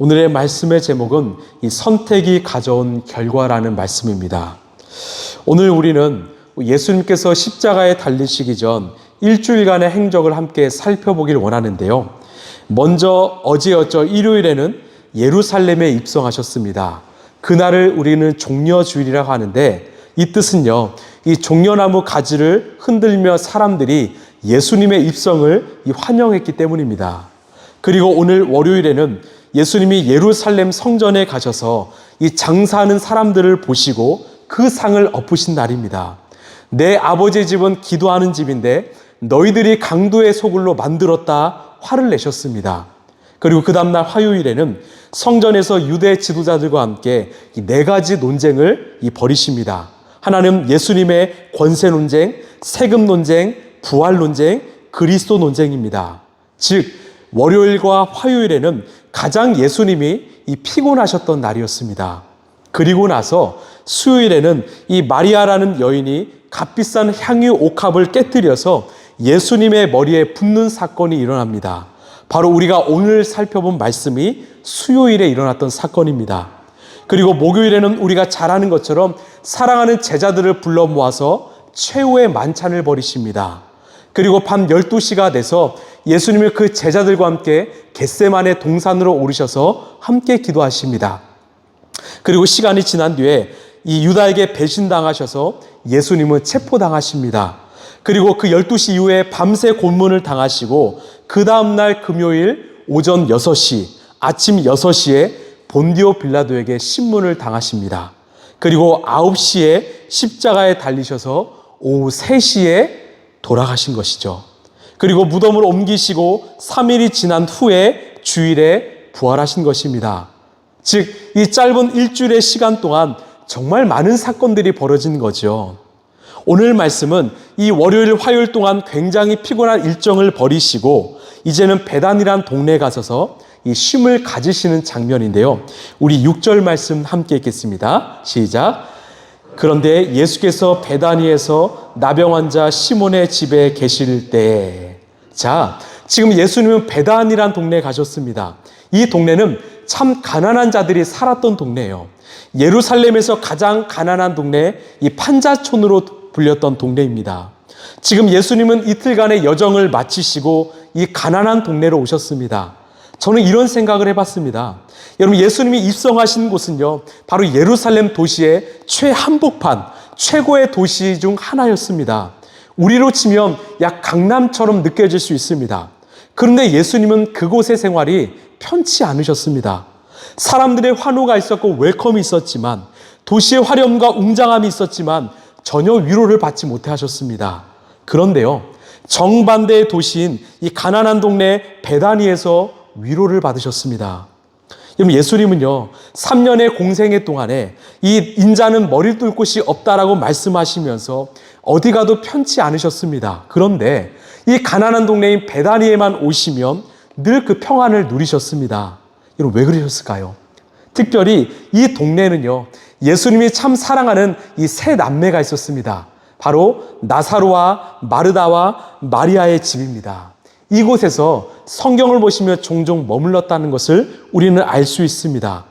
오늘의 말씀의 제목은 이 선택이 가져온 결과라는 말씀입니다. 오늘 우리는 예수님께서 십자가에 달리시기 전 일주일간의 행적을 함께 살펴보길 원하는데요. 먼저 어제였죠. 일요일에는 예루살렘에 입성하셨습니다. 그날을 우리는 종려주일이라고 하는데 이 뜻은요, 이 종려나무 가지를 흔들며 사람들이 예수님의 입성을 환영했기 때문입니다. 그리고 오늘 월요일에는 예수님이 예루살렘 성전에 가셔서 이 장사하는 사람들을 보시고 그 상을 엎으신 날입니다. 내 아버지의 집은 기도하는 집인데 너희들이 강도의 소굴로 만들었다 화를 내셨습니다. 그리고 그 다음날 화요일에는 성전에서 유대 지도자들과 함께 이 네 가지 논쟁을 벌이십니다. 하나는 예수님의 권세 논쟁, 세금 논쟁, 부활 논쟁, 그리스도 논쟁입니다. 즉 월요일과 화요일에는 가장 예수님이 피곤하셨던 날이었습니다. 그리고 나서 수요일에는 이 마리아라는 여인이 값비싼 향유 옥합을 깨뜨려서 예수님의 머리에 붓는 사건이 일어납니다. 바로 우리가 오늘 살펴본 말씀이 수요일에 일어났던 사건입니다. 그리고 목요일에는 우리가 잘 아는 것처럼 사랑하는 제자들을 불러 모아서 최후의 만찬을 벌이십니다. 그리고 밤 12시가 돼서 예수님이 그 제자들과 함께 겟세마네 동산으로 오르셔서 함께 기도하십니다. 그리고 시간이 지난 뒤에 이 유다에게 배신당하셔서 예수님은 체포당하십니다. 그리고 그 12시 이후에 밤새 고문을 당하시고 그 다음날 금요일 오전 6시, 아침 6시에 본디오 빌라도에게 신문을 당하십니다. 그리고 9시에 십자가에 달리셔서 오후 3시에 돌아가신 것이죠. 그리고 무덤을 옮기시고 3일이 지난 후에 주일에 부활하신 것입니다. 즉, 이 짧은 일주일의 시간 동안 정말 많은 사건들이 벌어진 거죠. 오늘 말씀은 이 월요일, 화요일 동안 굉장히 피곤한 일정을 벌이시고 이제는 베단이란 동네에 가셔서 이 쉼을 가지시는 장면인데요. 우리 6절 말씀 함께 읽겠습니다. 시작. 그런데 예수께서 베다니에서 나병 환자 시몬의 집에 계실 때에, 자, 지금 예수님은 베단이란 동네에 가셨습니다. 이 동네는 참 가난한 자들이 살았던 동네예요. 예루살렘에서 가장 가난한 동네, 이 판자촌으로 불렸던 동네입니다. 지금 예수님은 이틀간의 여정을 마치시고 이 가난한 동네로 오셨습니다. 저는 이런 생각을 해봤습니다. 여러분, 예수님이 입성하신 곳은요, 바로 예루살렘 도시의 최한복판, 최고의 도시 중 하나였습니다. 우리로 치면 약 강남처럼 느껴질 수 있습니다. 그런데 예수님은 그곳의 생활이 편치 않으셨습니다. 사람들의 환호가 있었고 웰컴이 있었지만, 도시의 화려함과 웅장함이 있었지만 전혀 위로를 받지 못하셨습니다. 그런데요, 정반대의 도시인 이 가난한 동네 베다니에서 위로를 받으셨습니다. 여러분, 예수님은요 3년의 공생애 동안에 이 인자는 머리를 뚫을 곳이 없다라고 말씀하시면서 어디 가도 편치 않으셨습니다. 그런데 이 가난한 동네인 베다니에만 오시면 늘 그 평안을 누리셨습니다. 여러분, 왜 그러셨을까요? 특별히 이 동네는요 예수님이 참 사랑하는 이 세 남매가 있었습니다. 바로 나사로와 마르다와 마리아의 집입니다. 이곳에서 성경을 보시며 종종 머물렀다는 것을 우리는 알 수 있습니다.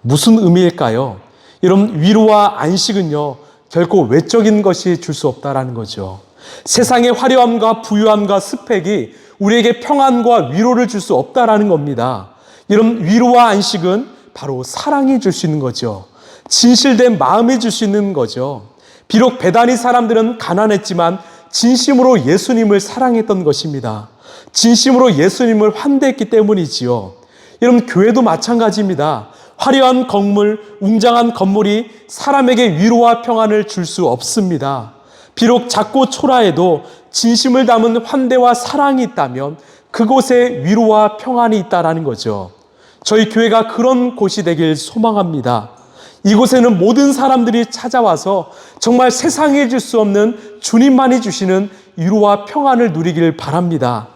무슨 의미일까요? 여러분, 위로와 안식은요 결코 외적인 것이 줄 수 없다라는 거죠. 세상의 화려함과 부유함과 스펙이 우리에게 평안과 위로를 줄 수 없다라는 겁니다. 여러분, 위로와 안식은 바로 사랑이 줄 수 있는 거죠. 진실된 마음이 줄 수 있는 거죠. 비록 베다니 사람들은 가난했지만 진심으로 예수님을 사랑했던 것입니다. 진심으로 예수님을 환대했기 때문이지요. 여러분, 교회도 마찬가지입니다. 화려한 건물, 웅장한 건물이 사람에게 위로와 평안을 줄 수 없습니다. 비록 작고 초라해도 진심을 담은 환대와 사랑이 있다면 그곳에 위로와 평안이 있다라는 거죠. 저희 교회가 그런 곳이 되길 소망합니다. 이곳에는 모든 사람들이 찾아와서 정말 세상에 줄 수 없는 주님만이 주시는 위로와 평안을 누리길 바랍니다.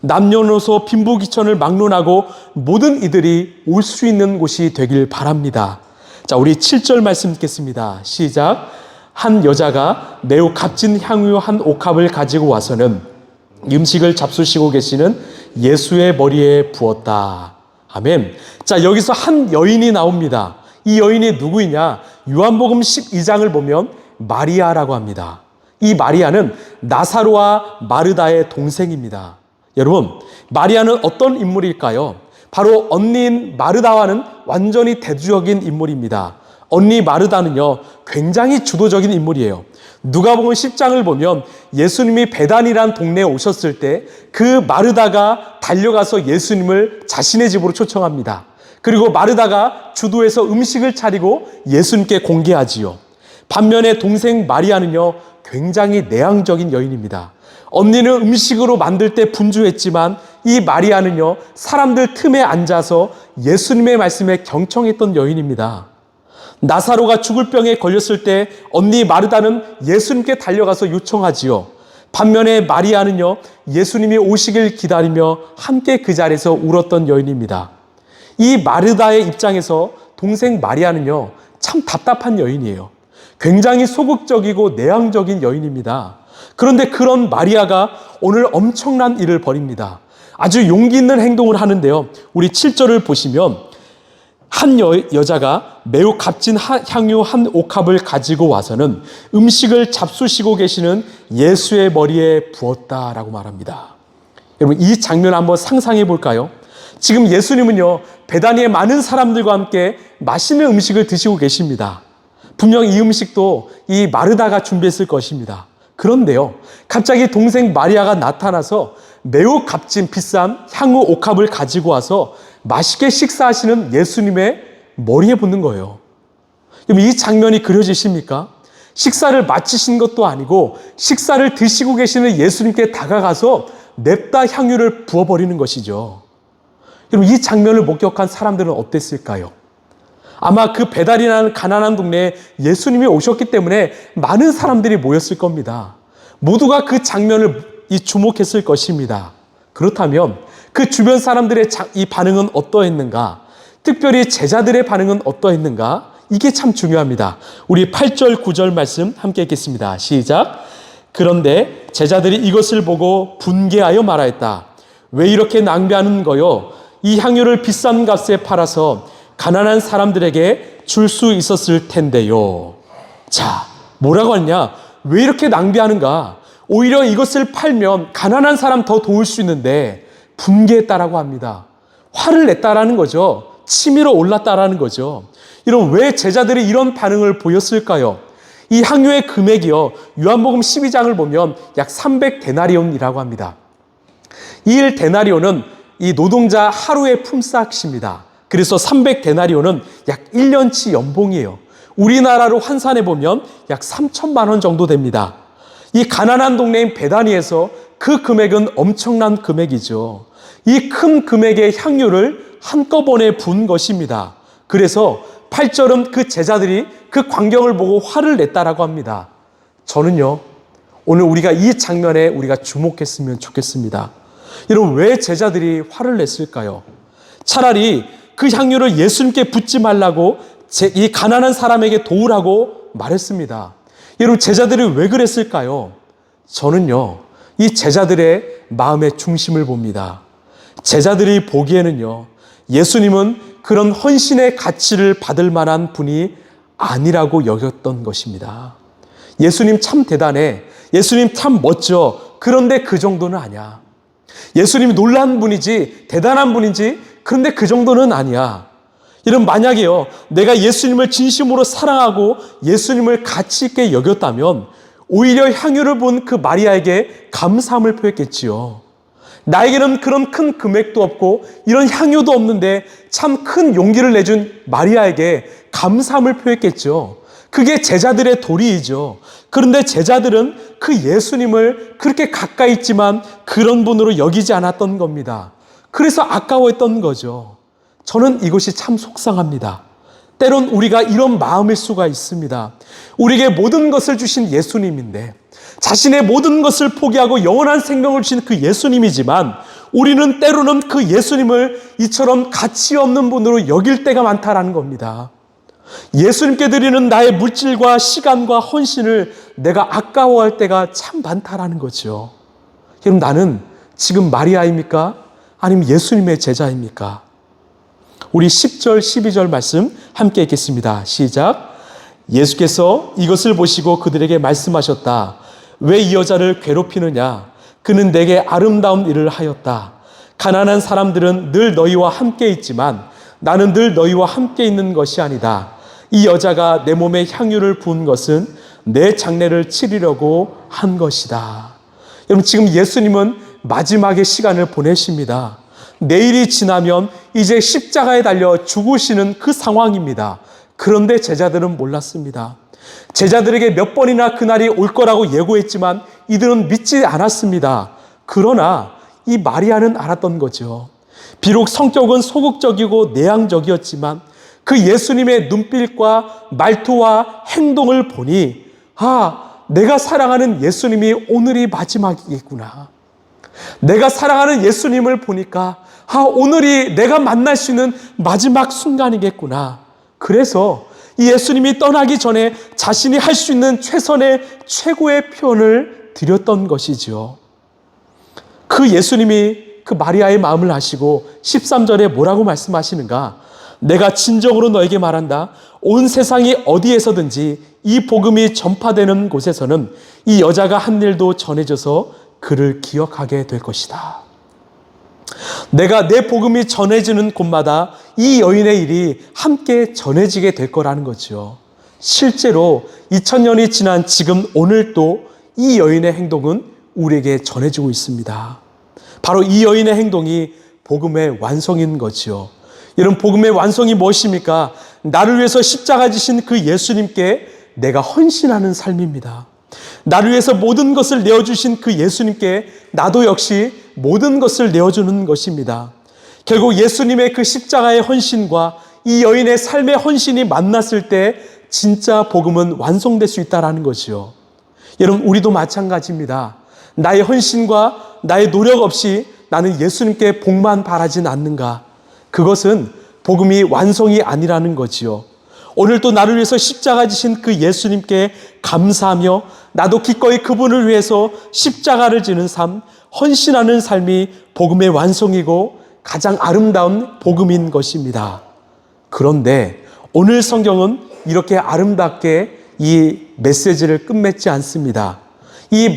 남녀노소 빈부귀천을 막론하고 모든 이들이 올 수 있는 곳이 되길 바랍니다. 자, 우리 7절 말씀 읽겠습니다. 시작. 한 여자가 매우 값진 향유 한 옥합을 가지고 와서는 음식을 잡수시고 계시는 예수의 머리에 부었다. 아멘. 자, 여기서 한 여인이 나옵니다. 이 여인이 누구이냐? 요한복음 12장을 보면 마리아라고 합니다. 이 마리아는 나사로와 마르다의 동생입니다. 여러분, 마리아는 어떤 인물일까요? 바로 언니인 마르다와는 완전히 대조적인 인물입니다. 언니 마르다는요, 굉장히 주도적인 인물이에요. 누가복음 10장을 보면 예수님이 베단이라는 동네에 오셨을 때 그 마르다가 달려가서 예수님을 자신의 집으로 초청합니다. 그리고 마르다가 주도해서 음식을 차리고 예수님께 공개하지요. 반면에 동생 마리아는요, 굉장히 내향적인 여인입니다. 언니는 음식으로 만들 때 분주했지만 이 마리아는요, 사람들 틈에 앉아서 예수님의 말씀에 경청했던 여인입니다. 나사로가 죽을 병에 걸렸을 때 언니 마르다는 예수님께 달려가서 요청하지요. 반면에 마리아는요, 예수님이 오시길 기다리며 함께 그 자리에서 울었던 여인입니다. 이 마르다의 입장에서 동생 마리아는요, 참 답답한 여인이에요. 굉장히 소극적이고 내향적인 여인입니다. 그런데 그런 마리아가 오늘 엄청난 일을 벌입니다. 아주 용기 있는 행동을 하는데요. 우리 7절을 보시면 한 여자가 매우 값진 향유 한 옥합을 가지고 와서는 음식을 잡수시고 계시는 예수의 머리에 부었다라고 말합니다. 여러분, 이 장면 한번 상상해 볼까요? 지금 예수님은요, 베다니에 많은 사람들과 함께 맛있는 음식을 드시고 계십니다. 분명 이 음식도 이 마르다가 준비했을 것입니다. 그런데요, 갑자기 동생 마리아가 나타나서 매우 값진 비싼 향후 옥합을 가지고 와서 맛있게 식사하시는 예수님의 머리에 붓는 거예요. 그럼 이 장면이 그려지십니까? 식사를 마치신 것도 아니고 식사를 드시고 계시는 예수님께 다가가서 냅다 향유를 부어버리는 것이죠. 그럼 이 장면을 목격한 사람들은 어땠을까요? 아마 그 베달이라는 가난한 동네에 예수님이 오셨기 때문에 많은 사람들이 모였을 겁니다. 모두가 그 장면을 주목했을 것입니다. 그렇다면 그 주변 사람들의 이 반응은 어떠했는가? 특별히 제자들의 반응은 어떠했는가? 이게 참 중요합니다. 우리 8절, 9절 말씀 함께 읽겠습니다. 시작. 그런데 제자들이 이것을 보고 분개하여 말하였다. 왜 이렇게 낭비하는 거요? 이 향유를 비싼 값에 팔아서 가난한 사람들에게 줄 수 있었을 텐데요. 자, 뭐라고 하냐? 왜 이렇게 낭비하는가? 오히려 이것을 팔면 가난한 사람 더 도울 수 있는데 분개했다라고 합니다. 화를 냈다라는 거죠. 치밀어 올랐다라는 거죠. 이런 왜 제자들이 이런 반응을 보였을까요? 이 향유의 금액이요, 요한복음 12장을 보면 약 300데나리온이라고 합니다. 이 1데나리온은 이 노동자 하루의 품삯입니다. 그래서 300데나리온은 약 1년치 연봉이에요. 우리나라로 환산해 보면 약 3천만 원 정도 됩니다. 이 가난한 동네인 베다니에서 그 금액은 엄청난 금액이죠. 이 큰 금액의 향유를 한꺼번에 부은 것입니다. 그래서 8절은 그 제자들이 그 광경을 보고 화를 냈다라고 합니다. 저는요, 오늘 우리가 이 장면에 우리가 주목했으면 좋겠습니다. 여러분, 왜 제자들이 화를 냈을까요? 차라리 그 향유를 예수님께 붓지 말라고 이 가난한 사람에게 도우라고 말했습니다. 여러분, 제자들이 왜 그랬을까요? 저는요, 이 제자들의 마음의 중심을 봅니다. 제자들이 보기에는요, 예수님은 그런 헌신의 가치를 받을 만한 분이 아니라고 여겼던 것입니다. 예수님 참 대단해. 예수님 참 멋져. 그런데 그 정도는 아니야. 예수님이 놀라운 분이지, 대단한 분인지, 그런데 그 정도는 아니야. 이런 만약에요, 내가 예수님을 진심으로 사랑하고 예수님을 가치 있게 여겼다면 오히려 향유를 본 그 마리아에게 감사함을 표했겠지요. 나에게는 그런 큰 금액도 없고 이런 향유도 없는데 참 큰 용기를 내준 마리아에게 감사함을 표했겠죠. 그게 제자들의 도리이죠. 그런데 제자들은 그 예수님을 그렇게 가까이 있지만 그런 분으로 여기지 않았던 겁니다. 그래서 아까워했던 거죠. 저는 이것이 참 속상합니다. 때론 우리가 이런 마음일 수가 있습니다. 우리에게 모든 것을 주신 예수님인데, 자신의 모든 것을 포기하고 영원한 생명을 주신 그 예수님이지만 우리는 때로는 그 예수님을 이처럼 가치 없는 분으로 여길 때가 많다라는 겁니다. 예수님께 드리는 나의 물질과 시간과 헌신을 내가 아까워할 때가 참 많다라는 거죠. 그럼 나는 지금 마리아입니까? 아니면 예수님의 제자입니까? 우리 10절, 12절 말씀 함께 읽겠습니다. 시작. 예수께서 이것을 보시고 그들에게 말씀하셨다. 왜 이 여자를 괴롭히느냐? 그는 내게 아름다운 일을 하였다. 가난한 사람들은 늘 너희와 함께 있지만 나는 늘 너희와 함께 있는 것이 아니다. 이 여자가 내 몸에 향유를 부은 것은 내 장례를 치르려고 한 것이다. 여러분, 지금 예수님은 마지막의 시간을 보내십니다. 내일이 지나면 이제 십자가에 달려 죽으시는 그 상황입니다. 그런데 제자들은 몰랐습니다. 제자들에게 몇 번이나 그날이 올 거라고 예고했지만 이들은 믿지 않았습니다. 그러나 이 마리아는 알았던 거죠. 비록 성격은 소극적이고 내향적이었지만 그 예수님의 눈빛과 말투와 행동을 보니 내가 사랑하는 예수님이 오늘이 마지막이겠구나. 내가 사랑하는 예수님을 보니까 오늘이 내가 만날 수 있는 마지막 순간이겠구나. 그래서 이 예수님이 떠나기 전에 자신이 할 수 있는 최고의 표현을 드렸던 것이죠. 그 예수님이 그 마리아의 마음을 아시고 13절에 뭐라고 말씀하시는가? 내가 진정으로 너에게 말한다. 온 세상이 어디에서든지 이 복음이 전파되는 곳에서는 이 여자가 한 일도 전해져서 그를 기억하게 될 것이다. 내가 내 복음이 전해지는 곳마다 이 여인의 일이 함께 전해지게 될 거라는 거죠. 실제로 2000년이 지난 지금 오늘 또 이 여인의 행동은 우리에게 전해지고 있습니다. 바로 이 여인의 행동이 복음의 완성인 거지요. 여러분, 복음의 완성이 무엇입니까? 나를 위해서 십자가 지신 그 예수님께 내가 헌신하는 삶입니다. 나를 위해서 모든 것을 내어주신 그 예수님께 나도 역시 모든 것을 내어주는 것입니다. 결국 예수님의 그 십자가의 헌신과 이 여인의 삶의 헌신이 만났을 때 진짜 복음은 완성될 수 있다는 거죠. 여러분, 우리도 마찬가지입니다. 나의 헌신과 나의 노력 없이 나는 예수님께 복만 바라진 않는가? 그것은 복음이 완성이 아니라는 거지요. 오늘 또 나를 위해서 십자가 지신 그 예수님께 감사하며 나도 기꺼이 그분을 위해서 십자가를 지는 삶, 헌신하는 삶이 복음의 완성이고 가장 아름다운 복음인 것입니다. 그런데 오늘 성경은 이렇게 아름답게 이 메시지를 끝맺지 않습니다. 이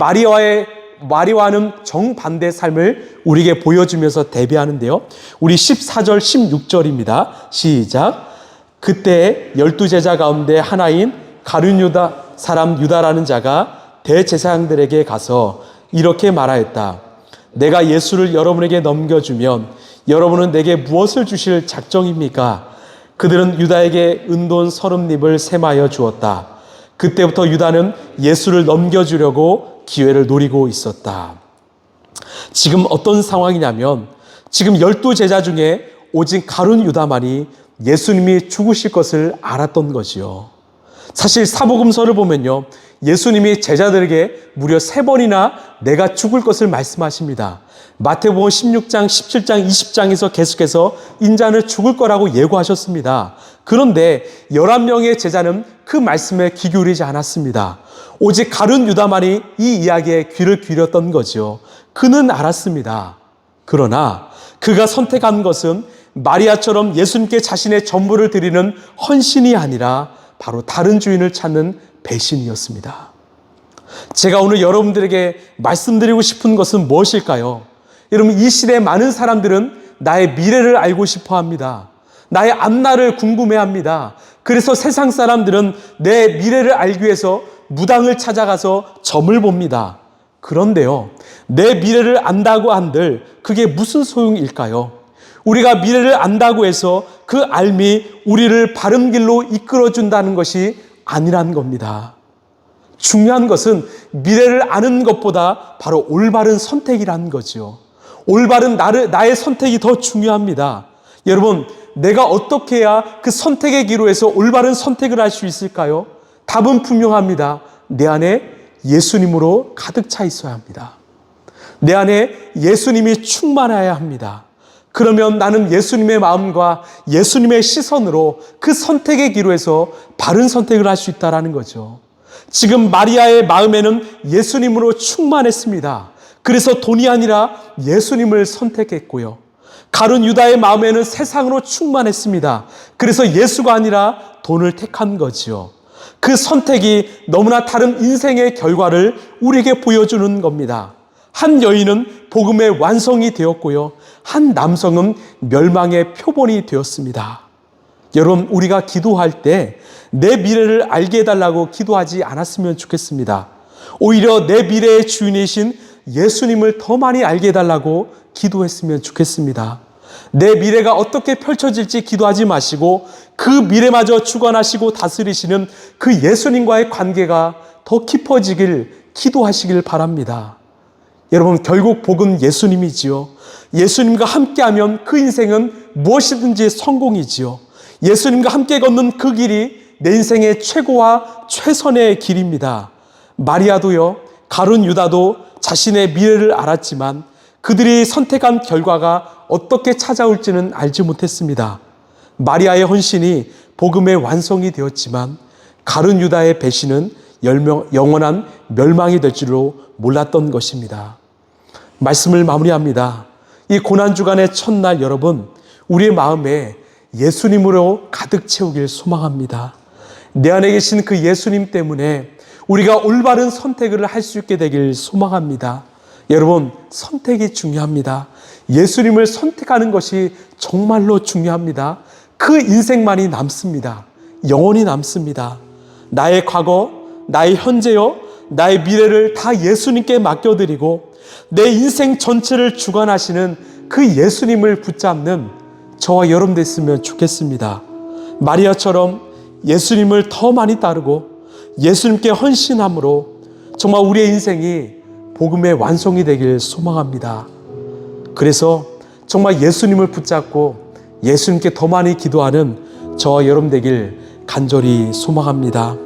마리아와는 정반대 삶을 우리에게 보여주면서 대비하는데요. 우리 14절, 16절입니다. 시작. 그때 12제자 가운데 하나인 가룟 유다 사람 유다라는 자가 대제사장들에게 가서 이렇게 말하였다. 내가 예수를 여러분에게 넘겨주면 여러분은 내게 무엇을 주실 작정입니까? 그들은 유다에게 은돈 30립을 셈하여 주었다. 그때부터 유다는 예수를 넘겨주려고 기회를 노리고 있었다. 지금 어떤 상황이냐면 지금 12제자 중에 오직 가룟 유다만이 예수님이 죽으실 것을 알았던 거지요. 사실 사복음서를 보면요, 예수님이 제자들에게 무려 3번이나 내가 죽을 것을 말씀하십니다. 마태복음 16장, 17장, 20장에서 계속해서 인자는 죽을 거라고 예고하셨습니다. 그런데 11명의 제자는 그 말씀에 귀 기울이지 않았습니다. 오직 가룟 유다만이 이 이야기에 귀를 기울였던 거죠. 그는 알았습니다. 그러나 그가 선택한 것은 마리아처럼 예수님께 자신의 전부를 드리는 헌신이 아니라 바로 다른 주인을 찾는 배신이었습니다. 제가 오늘 여러분들에게 말씀드리고 싶은 것은 무엇일까요? 여러분, 이 시대의 많은 사람들은 나의 미래를 알고 싶어 합니다. 나의 앞날을 궁금해합니다. 그래서 세상 사람들은 내 미래를 알기 위해서 무당을 찾아가서 점을 봅니다. 그런데요, 내 미래를 안다고 한들 그게 무슨 소용일까요? 우리가 미래를 안다고 해서 그 알미 우리를 바른 길로 이끌어준다는 것이 아니란 겁니다. 중요한 것은 미래를 아는 것보다 바로 올바른 선택이라는 거죠. 올바른 나의 선택이 더 중요합니다. 여러분, 내가 어떻게 해야 그 선택의 기로에서 올바른 선택을 할 수 있을까요? 답은 분명합니다. 내 안에 예수님으로 가득 차 있어야 합니다. 내 안에 예수님이 충만해야 합니다. 그러면 나는 예수님의 마음과 예수님의 시선으로 그 선택의 기로에서 바른 선택을 할 수 있다는 거죠. 지금 마리아의 마음에는 예수님으로 충만했습니다. 그래서 돈이 아니라 예수님을 선택했고요. 가룟 유다의 마음에는 세상으로 충만했습니다. 그래서 예수가 아니라 돈을 택한 거지요. 그 선택이 너무나 다른 인생의 결과를 우리에게 보여주는 겁니다. 한 여인은 복음의 완성이 되었고요. 한 남성은 멸망의 표본이 되었습니다. 여러분, 우리가 기도할 때 내 미래를 알게 해달라고 기도하지 않았으면 좋겠습니다. 오히려 내 미래의 주인이신 예수님을 더 많이 알게 해달라고 기도했으면 좋겠습니다. 내 미래가 어떻게 펼쳐질지 기도하지 마시고 그 미래마저 주관하시고 다스리시는 그 예수님과의 관계가 더 깊어지길 기도하시길 바랍니다. 여러분, 결국 복은 예수님이지요. 예수님과 함께하면 그 인생은 무엇이든지 성공이지요. 예수님과 함께 걷는 그 길이 내 인생의 최고와 최선의 길입니다. 마리아도요, 가룟 유다도 자신의 미래를 알았지만 그들이 선택한 결과가 어떻게 찾아올지는 알지 못했습니다. 마리아의 헌신이 복음의 완성이 되었지만 가룟 유다의 배신은 영원한 멸망이 될 줄로 몰랐던 것입니다. 말씀을 마무리합니다. 이 고난주간의 첫날 여러분, 우리의 마음에 예수님으로 가득 채우길 소망합니다. 내 안에 계신 그 예수님 때문에 우리가 올바른 선택을 할 수 있게 되길 소망합니다. 여러분, 선택이 중요합니다. 예수님을 선택하는 것이 정말로 중요합니다. 그 인생만이 남습니다. 영원히 남습니다. 나의 과거, 나의 현재요, 나의 미래를 다 예수님께 맡겨드리고 내 인생 전체를 주관하시는 그 예수님을 붙잡는 저와 여러분 됐으면 좋겠습니다. 마리아처럼 예수님을 더 많이 따르고 예수님께 헌신함으로 정말 우리의 인생이 복음의 완성이 되길 소망합니다. 그래서 정말 예수님을 붙잡고 예수님께 더 많이 기도하는 저와 여러분 되길 간절히 소망합니다.